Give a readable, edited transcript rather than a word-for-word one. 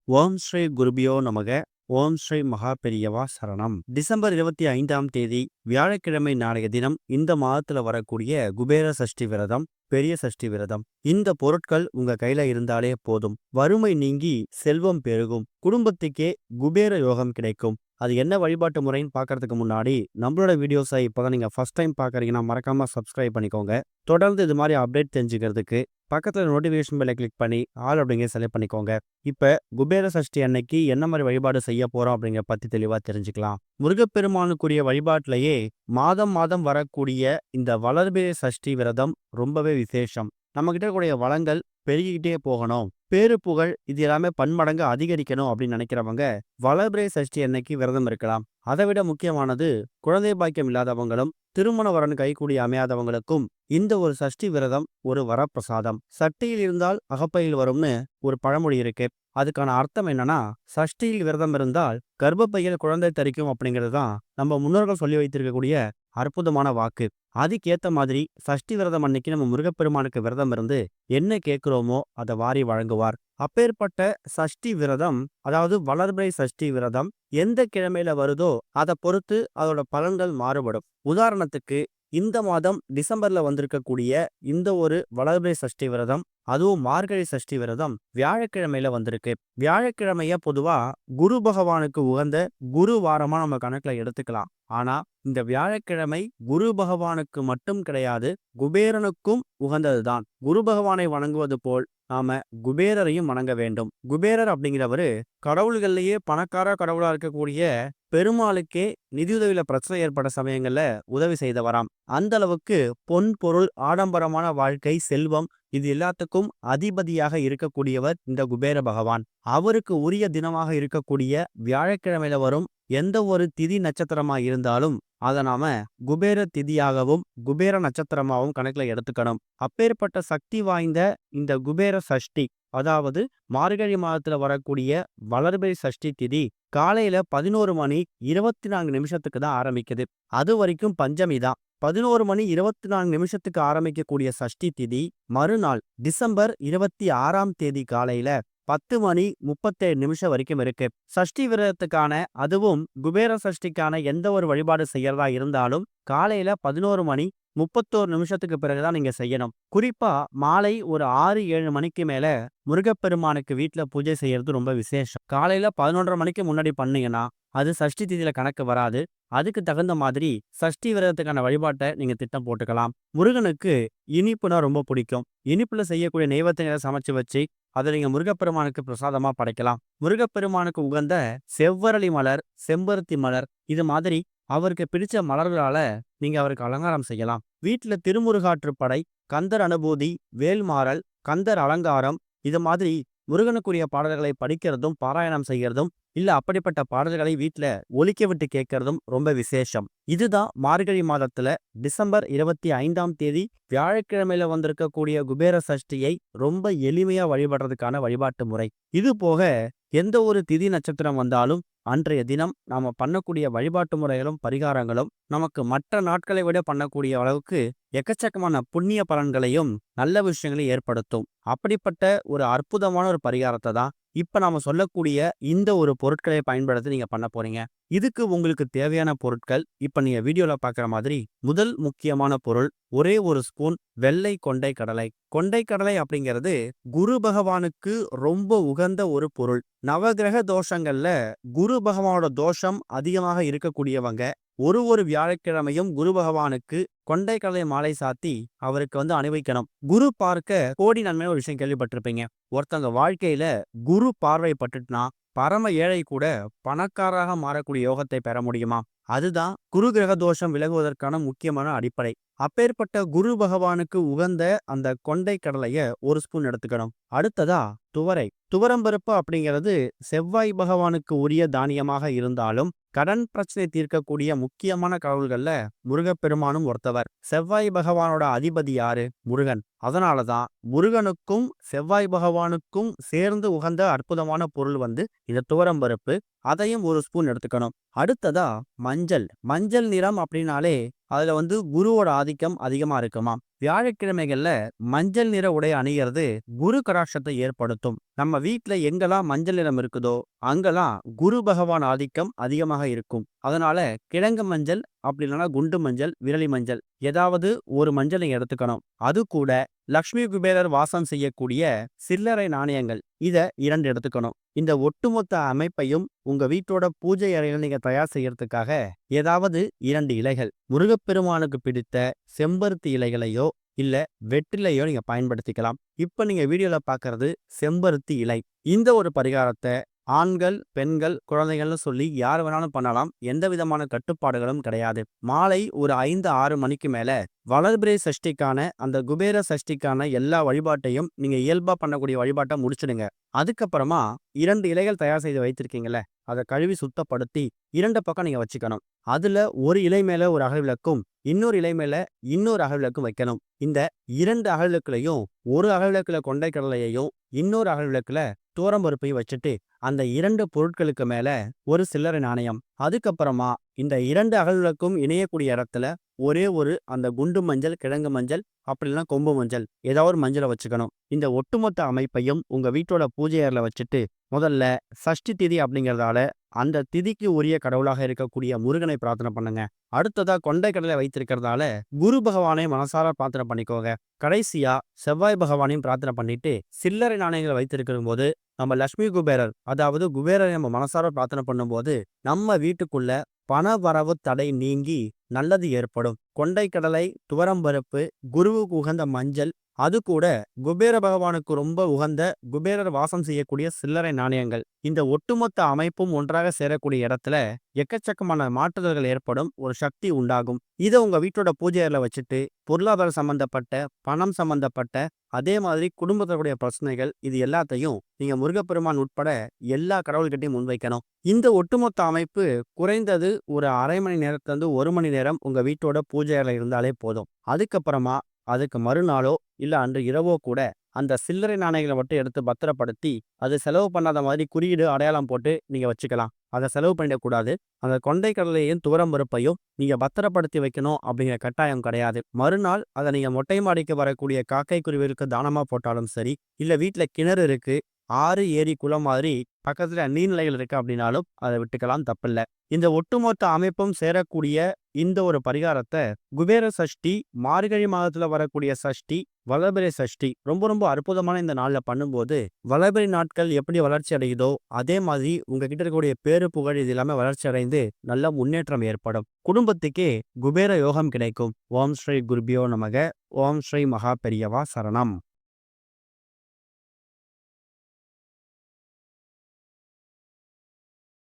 ஓம் ஸ்ரீ குருபியோ நமக. ஓம் ஸ்ரீ மகா பெரியவா சரணம். டிசம்பர் 25ஆம் தேதி வியாழக்கிழமை நாளைய தினம் இந்த மாதத்துல வரக்கூடிய குபேர சஷ்டி விரதம், பெரிய சஷ்டி விரதம். இந்த பொருட்கள் உங்க கையில இருந்தாலே போதும். வறுமை நீங்கி செல்வம் பெருகும். குடும்பத்துக்கே குபேர யோகம் கிடைக்கும். அது என்ன வழிபாட்டு முறைன்னு பார்க்கறதுக்கு முன்னாடி நம்மளோட வீடியோஸை இப்போதான் நீங்க ஃபர்ஸ்ட் டைம் பார்க்குறீங்கன்னா மறக்காம சப்ஸ்கிரைப் பண்ணிக்கோங்க. தொடர்ந்து இது மாதிரி அப்டேட் தெரிஞ்சுக்கிறதுக்கு பக்கத்துல நோட்டிஃபிகேஷன் பெல்லை கிளிக் பண்ணி ஆல் அப்படிங்கிற செலக்ட் பண்ணிக்கோங்க. இப்ப குபேர சஷ்டி அன்னைக்கு என்ன மாதிரி வழிபாடு செய்ய போறோம் அப்படிங்கிற பத்தி தெளிவா தெரிஞ்சுக்கலாம். முருகப்பெருமானுக்குரிய வழிபாட்டிலேயே மாதம் மாதம் வரக்கூடிய இந்த வளர்பிறை சஷ்டி விரதம் ரொம்பவே விசேஷம். நம்ம கிட்ட கூடிய வளங்கள் பெருகிக்கிட்டே போகணும், பேரு புகழ் இது எல்லாமே பன்மடங்கு அதிகரிக்கணும் அப்படின்னு நினைக்கிறவங்க வளர்பிறை சஷ்டி அன்னைக்கு விரதம் இருக்கலாம். அதை விட முக்கியமானது குழந்தை பாக்கியம் இல்லாதவங்களும் திருமண வரன் கைகூடி அமையாதவங்களுக்கும் இந்த ஒரு சஷ்டி விரதம் ஒரு வரப்பிரசாதம். சட்டியில் இருந்தால் அகப்பையில் வரும்னு ஒரு பழமொழி இருக்கு. அதுக்கான அர்த்தம் என்னன்னா, சஷ்டியில் விரதம் இருந்தால் கர்ப்பப்பையில் குழந்தை தரிக்கும் அப்படிங்கிறது தான் நம்ம முன்னோர்கள் சொல்லி வைத்திருக்கக்கூடிய அற்புதமான வாக்கு. அதுக்கேத்த மாதிரி சஷ்டி விரதம் அன்னைக்கு நம்ம முருகப்பெருமானுக்கு விரதம் இருந்து என்ன கேட்கிறோமோ அதை வாரி வழங்குவார். அப்பேற்பட்ட சஷ்டி விரதம், அதாவது வளர்பிறை சஷ்டி விரதம் எந்த கிழமையில வருதோ அதை பொறுத்து அதோட பலன்கள் மாறுபடும். உதாரணத்துக்கு இந்த மாதம் டிசம்பர்ல வந்திருக்கக்கூடிய இந்த ஒரு வளர்பிறை சஷ்டி விரதம், அதுவும் மார்கழி சஷ்டி விரதம் வியாழக்கிழமையில வந்திருக்கு. வியாழக்கிழமைய பொதுவா குரு பகவானுக்கு உகந்த குரு வாரமா நம்ம கணக்குல எடுத்துக்கலாம். ஆனா இந்த வியாழக்கிழமை குரு பகவானுக்கு மட்டும் கிடையாது, குபேரனுக்கும் உகந்ததுதான். குரு பகவானை வணங்குவது போல் நாம குபேரரையும் வணங்க வேண்டும். குபேரர் அப்படிங்கிறவரு கடவுள்கள்லயே பணக்கார கடவுளா இருக்கக்கூடிய பெருமாளுக்கே நிதியுதவியில பிரச்சனை ஏற்பட்ட சமயங்கள்ல உதவி செய்தவராம். அந்த அளவுக்கு பொன் பொருள் ஆடம்பரமான வாழ்க்கை செல்வம் இது எல்லாத்துக்கும் அதிபதியாக இருக்கக்கூடியவர் இந்த குபேர பகவான். அவருக்கு உரிய தினமாக இருக்கக்கூடிய வியாழக்கிழமையில வரும் எந்த ஒரு திதி நட்சத்திரமா இருந்தாலும் அதை நாம குபேர திதியாகவும் குபேர நட்சத்திரமாகவும் கணக்குல எடுத்துக்கணும். அப்பேற்பட்ட சக்தி வாய்ந்த இந்த குபேர சஷ்டி, அதாவது மார்கழி மாதத்துல வரக்கூடிய வளர்பிறை சஷ்டி திதி காலையில 11 மணி 24 நிமிஷத்துக்கு தான் ஆரம்பிக்குது. அது வரைக்கும் பஞ்சமி தான். 11 மணி 24 நிமிஷத்துக்கு ஆரம்பிக்கக்கூடிய சஷ்டி திதி மறுநாள் டிசம்பர் 26ஆம் தேதி காலையில 10 மணி 37 நிமிஷம் வரைக்கும் இருக்கு. சஷ்டி விரதத்துக்கான, அதுவும் குபேர சஷ்டிக்கான எந்த ஒரு வழிபாடு செய்யறதா இருந்தாலும் காலையில 11 மணி 31 நிமிஷத்துக்கு பிறகுதான் நீங்க செய்யணும். குறிப்பா மாலை ஒரு 6-7 மணிக்கு மேல முருகப்பெருமானுக்கு வீட்டுல பூஜை செய்யறது ரொம்ப விசேஷம். காலையில 11:30 மணிக்கு முன்னாடி பண்ணீங்கன்னா அது சஷ்டி திதியில கணக்கு வராது. அதுக்கு தகுந்த மாதிரி சஷ்டி விரதத்துக்கான வழிபாட்டை நீங்க திட்டம் போட்டுக்கலாம். முருகனுக்கு இனிப்புனா ரொம்ப பிடிக்கும். இனிப்புல செய்யக்கூடிய நெய்வேத்தியங்களை சமைச்சு வச்சு அதை நீங்க முருகப்பெருமானுக்கு பிரசாதமா படைக்கலாம். முருகப்பெருமானுக்கு உகந்த செவ்வரளி மலர், செம்பருத்தி மலர் இது மாதிரி அவருக்கு பிடிச்ச மலர்களால நீங்க அவருக்கு அலங்காரம் செய்யலாம். வீட்டுல திருமுருகாற்று படை, கந்தர் அனுபூதி, வேல்மாறல், கந்தர் அலங்காரம் இது மாதிரி முருகனுக்குரிய பாடல்களை படிக்கிறதும் பாராயணம் செய்யறதும் இல்ல அப்படிப்பட்ட பாடல்களை வீட்டுல ஒலிக்க விட்டு கேட்கறதும் ரொம்ப விசேஷம். இதுதான் மார்கழி மாதத்துல டிசம்பர் 25ஆம் தேதி வியாழக்கிழமையில வந்திருக்கக்கூடிய குபேர சஷ்டியை ரொம்ப எளிமையா வழிபடுறதுக்கான வழிபாட்டு முறை. இது போக எந்த ஒரு திதி நட்சத்திரம் வந்தாலும் அன்றைய தினம் நாம பண்ணக்கூடிய வழிபாட்டு முறைகளும் பரிகாரங்களும் நமக்கு மற்ற நாட்களை விட பண்ணக்கூடிய அளவுக்கு எக்கச்சக்கமான புண்ணிய பலன்களையும் நல்ல விஷயங்களையும் ஏற்படுத்தும். அப்படிப்பட்ட ஒரு அற்புதமான ஒரு பரிகாரத்தை தான் இப்ப நாம சொல்லக்கூடிய இந்த ஒரு பொருட்களை பயன்படுத்தி நீங்க பண்ண போறீங்க. இதுக்கு உங்களுக்கு தேவையான பொருட்கள் இப்ப நீங்க வீடியோல பாக்குற மாதிரி முதல் முக்கியமான பொருள் ஒரே ஒரு ஸ்பூன் வெள்ளை கொண்டை கடலை. கொண்டை கடலை அப்படிங்கிறது குரு பகவானுக்கு ரொம்ப உகந்த ஒரு பொருள். நவகிரக தோஷங்கள்ல குரு பகவானோட தோஷம் அதிகமாக இருக்கக்கூடியவங்க ஒரு வியாழக்கிழமையும் குரு பகவானுக்கு கொண்டை கடலை மாலை சாத்தி அவருக்கு அணிவிக்கணும். குரு பார்க்க கோடி நன்மை ஒரு விஷயம் கேள்விப்பட்டிருப்பீங்க. ஒருத்தவங்க வாழ்க்கையில குரு பார்வை பட்டுட்டுனா பரம ஏழை கூட பணக்காரராக மாறக்கூடிய யோகத்தை பெற முடியுமா? அதுதான் குரு கிரக தோஷம் விலகுவதற்கான முக்கியமான அடிப்படை. அப்பேற்பட்ட குரு பகவானுக்கு உகந்த அந்த கொண்டை கடலைய ஒரு ஸ்பூன் எடுத்துக்கணும். அடுத்ததா துவரை. துவரம்பருப்பு அப்படிங்கிறது செவ்வாய் பகவானுக்கு உரிய தானியமாக இருந்தாலும் கடன் பிரச்சனை தீர்க்கக்கூடிய முக்கியமான கடவுள்கள்ல முருகப்பெருமானும் ஒருத்தவர். செவ்வாய் பகவானோட அதிபதி யாரு? முருகன். அதனாலதான் முருகனுக்கும் செவ்வாய் பகவானுக்கும் சேர்ந்து உகந்த அற்புதமான பொருள் இந்த துவரம் பருப்பு. அதையும் ஒரு ஸ்பூன் எடுத்துக்கணும். அடுத்ததா மஞ்சள். மஞ்சள் நிறம் அப்படின்னாலே அதுல குருவோட ஆதிக்கம் அதிகமா இருக்குமா. வியாழக்கிழமைகள்ல மஞ்சள் நிற உடை அணிகிறது குரு கடாட்சத்தை ஏற்படுத்தும். நம்ம வீட்டுல எங்கெல்லாம் மஞ்சள் நிறம் இருக்குதோ அங்கெல்லாம் குரு பகவான் ஆதிக்கம் அதிகமாக இருக்கும். அதனால கிழங்கு மஞ்சள், அப்படி இல்லைன்னா குண்டு மஞ்சள், விரலி மஞ்சள், ஏதாவது ஒரு மஞ்சளை எடுத்துக்கணும். அது கூட லக்ஷ்மி குபேரர் வாசம் செய்யக்கூடிய சில்லறை நாணயங்கள், இத 2 எடுத்துக்கணும். இந்த ஒட்டுமொத்த அமைப்பையும் உங்க வீட்டோட பூஜை அறையில் நீங்க தயார் செய்யறதுக்காக ஏதாவது 2 இலைகள், முருகப்பெருமானுக்கு பிடித்த செம்பருத்தி இலைகளையோ இல்ல வெற்றிலையோ நீங்க பயன்படுத்திக்கலாம். இப்ப நீங்க வீடியோல பாக்குறது செம்பருத்தி இலை. இந்த ஒரு பரிகாரத்தை ஆண்கள், பெண்கள், குழந்தைகள்னு சொல்லி யார் வேணாலும் பண்ணலாம். எந்த விதமான கட்டுப்பாடுகளும் கிடையாது. மாலை ஒரு 5-6 மணிக்கு மேல வளர்பிறை சஷ்டிக்கான அந்த குபேர சஷ்டிக்கான எல்லா வழிபாட்டையும் நீங்க இயல்பா பண்ணக்கூடிய வழிபாட்டை முடிச்சிடுங்க. அதுக்கப்புறமா 2 இலைகள் தயார் செய்து வைத்திருக்கீங்கல்ல, அதை கழுவி சுத்தப்படுத்தி 2 பக்கம் நீங்க வச்சுக்கணும். அதுல ஒரு இலை மேல ஒரு அகல் விளக்கும், இன்னொரு இலை மேல இன்னொரு அகல் விளக்கும் வைக்கணும். இந்த 2 அகல் விளக்குலையும் ஒரு அகல் விளக்குல கொண்டை கடலையையும் இன்னொரு அகல் விளக்குல துவரம் பருப்பையும் வச்சுட்டு அந்த 2 பொருட்களுக்கு மேல ஒரு சில்லறை நாணயம். அதுக்கப்புறமா இந்த 2 அகல் விளக்கும் இணையக்கூடிய இடத்துல ஒரே ஒரு அந்த குண்டு மஞ்சள், கிழங்கு மஞ்சள், அப்படி இல்லைன்னா கொம்பு மஞ்சள், ஏதாவது ஒரு மஞ்சளை வச்சுக்கணும். இந்த ஒட்டுமொத்த அமைப்பையும் உங்க வீட்டோட பூஜை அறையில வச்சுட்டு முதல்ல சஷ்டி திதி அப்படிங்கிறதால அந்த திதிக்கு உரிய கடவுளாக இருக்கக்கூடிய முருகனை பிரார்த்தனை பண்ணுங்க. அடுத்ததா கொண்டை கடலை வைத்திருக்கிறதால குரு பகவானை மனசார பிரார்த்தனை பண்ணிக்கோங்க. கடைசியா செவ்வாய் பகவானையும் பிரார்த்தனை பண்ணிட்டு சில்லறை நாணயங்களை வைத்திருக்கிற போது நம்ம லட்சுமி குபேரர், அதாவது குபேரரை நம்ம மனசார பிரார்த்தனை பண்ணும்போது நம்ம வீட்டுக்குள்ள பண வரவு தடை நீங்கி நல்லது ஏற்படும். கொண்டை கடலை, துவரம்பருப்பு, குருவுக்கு உகந்த மஞ்சள், அது கூட குபேர பகவானுக்கு ரொம்ப உகந்த குபேரர் வாசம் செய்யக்கூடிய சில்லறை நாணயங்கள், இந்த ஒட்டுமொத்த அமைப்பும் ஒன்றாக சேரக்கூடிய இடத்துல எக்கச்சக்கமான மாற்றுதல்கள் ஏற்படும். ஒரு சக்தி உண்டாகும். இதை உங்க வீட்டோட பூஜை அறையில வச்சுட்டு பொருளாதார சம்பந்தப்பட்ட, பணம் சம்பந்தப்பட்ட, அதே மாதிரி குடும்பத்தினுடைய பிரச்சனைகள், இது எல்லாத்தையும் நீங்க முருகப்பெருமான் உட்பட எல்லா கடவுள்கிட்டையும் முன்வைக்கணும். இந்த ஒட்டுமொத்த அமைப்பு குறைந்தது ஒரு அரை மணி நேரத்திலிருந்து 1 மணி நேரம் உங்க வீட்டோட பூஜை அறையில இருந்தாலே போதும். அதுக்கப்புறமா அதுக்கு மறுநாளோ இல்ல அன்று இரவோ கூட அந்த சில்லறை நாணயங்களை மட்டும் எடுத்து பத்திரப்படுத்தி அது செலவு பண்ணாத மாதிரி குறியீடு, அடையாளம் போட்டு நீங்க வச்சுக்கலாம். அதை செலவு பண்ணிடக்கூடாது. அந்த கொண்டை கடலையும் துவரம் பருப்பையும் நீங்க பத்திரப்படுத்தி வைக்கணும் அப்படிங்கிற கட்டாயம் கிடையாது. மறுநாள் அதை நீங்க மொட்டை மாடிக்கு வரக்கூடிய காக்கை குருவிற்கு தானமா போட்டாலும் சரி, இல்ல வீட்டுல கிணறு இருக்கு, ஆறு, ஏரி, குளம் மாதிரி பக்கத்துல நீர்நிலைகள் இருக்கு அப்படின்னாலும் அதை விட்டுக்கலாம், தப்பில்ல. இந்த ஒட்டுமொத்த அமைப்பும் சேரக்கூடிய இந்த ஒரு பரிகாரத்தை குபேர சஷ்டி, மார்கழி மாதத்துல வரக்கூடிய சஷ்டி, வளர்பிறை சஷ்டி, ரொம்ப ரொம்ப அற்புதமான இந்த நாள்ல பண்ணும்போது வளர்பிறை நாட்கள் எப்படி வளர்ச்சி அடையுதோ அதே மாதிரி உங்ககிட்ட இருக்கக்கூடிய பேரு புகழ் இது எல்லாமே வளர்ச்சி அடைந்து நல்ல முன்னேற்றம் ஏற்படும். குடும்பத்துக்கே குபேர யோகம் கிடைக்கும். ஓம் ஸ்ரீ குருபியோ நமக. ஓம் ஸ்ரீ மகா பெரியவா சரணம்.